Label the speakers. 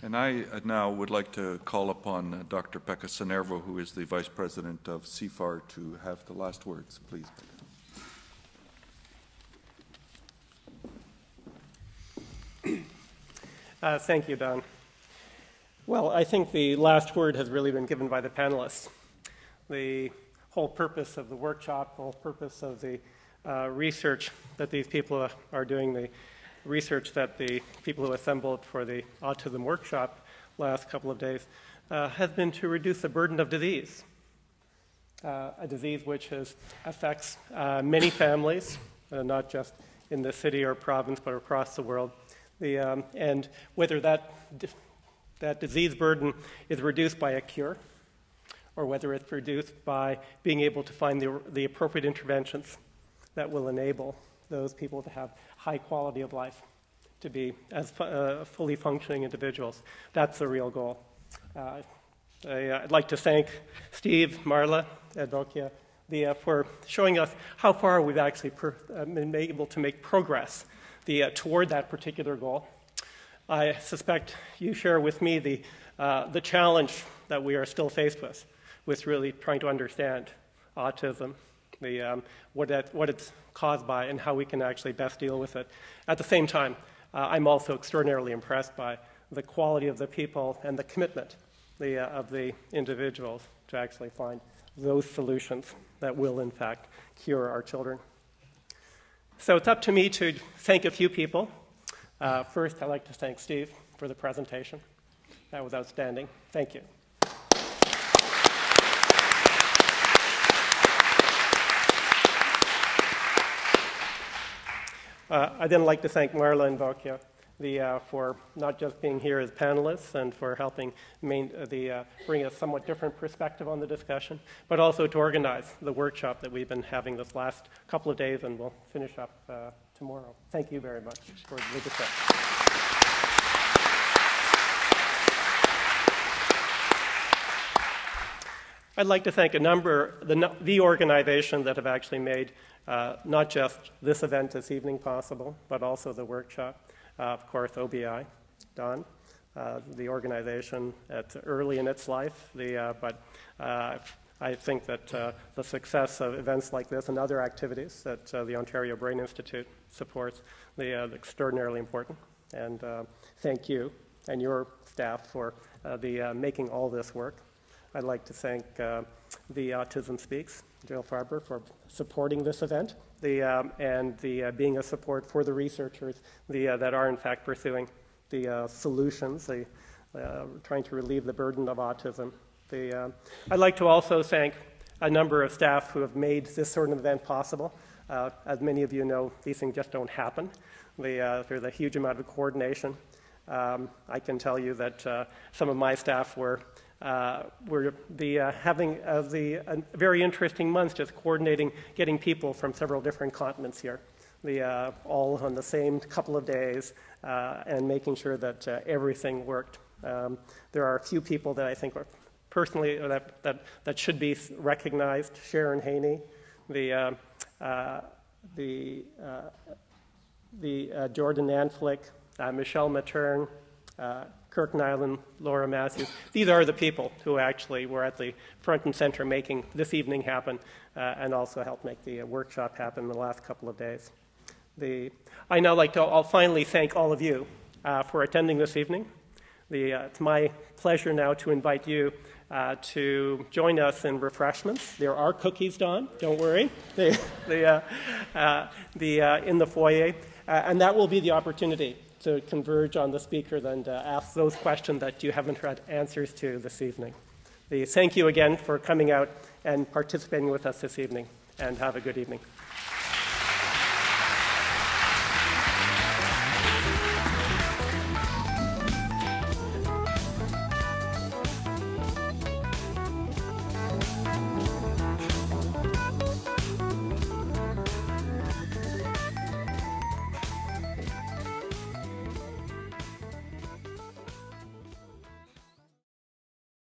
Speaker 1: And I now would like to call upon Dr. Pekka Sinervo, who is the Vice President of CIFAR, to have the last words. Please,
Speaker 2: Pekka. Thank you, Don. Well, I think the last word has really been given by the panelists. The whole purpose of the workshop, the whole purpose of the research that these people are doing, the research that the people who assembled for the autism workshop last couple of days has been to reduce the burden of disease, a disease which affects many families, not just in the city or province, but across the world. And whether that disease burden is reduced by a cure, or whether it's reduced by being able to find the appropriate interventions that will enable those people to have high quality of life, to be as fully functioning individuals. That's the real goal. I'd like to thank Steve, Marla, Advokia, for showing us how far we've actually been able to make progress toward that particular goal. I suspect you share with me the challenge that we are still faced with really trying to understand autism, what it's caused by, and how we can actually best deal with it. At the same time, I'm also extraordinarily impressed by the quality of the people and the commitment of the individuals to actually find those solutions that will, in fact, cure our children. So it's up to me to thank a few people. First, I'd like to thank Steve for the presentation. That was outstanding. Thank you. I'd then like to thank Marla and Advokia for not just being here as panelists and for helping bring a somewhat different perspective on the discussion, but also to organize the workshop that we've been having this last couple of days, and we'll finish up tomorrow. Thank you very much for the discussion. I'd like to thank the organization that have actually made not just this event this evening possible, but also the workshop. Of course, OBI, Don, the organization that's early in its life, but I think that the success of events like this and other activities that the Ontario Brain Institute supports is extraordinarily important. And thank you and your staff for making all this work. I'd like to thank the Autism Speaks, Jill Farber, for supporting this event and being a support for the researchers that are in fact pursuing the solutions, trying to relieve the burden of autism. I'd like to also thank a number of staff who have made this sort of event possible. As many of you know, these things just don't happen. There's a huge amount of coordination. I can tell you that some of my staff were having very interesting months just coordinating, getting people from several different continents here, all on the same couple of days, and making sure that everything worked. There are a few people that I think are personally that should be recognized: Sharon Haney, Jordan Anflick, Michelle Matern, Kirk Nyland, Laura Matthews. These are the people who actually were at the front and center making this evening happen and also helped make the workshop happen in the last couple of days. I now like to finally thank all of you for attending this evening. It's my pleasure now to invite you to join us in refreshments. There are cookies, Don, don't worry, in the foyer, and that will be the opportunity to converge on the speaker and ask those questions that you haven't had answers to this evening. Thank you again for coming out and participating with us this evening, and have a good evening.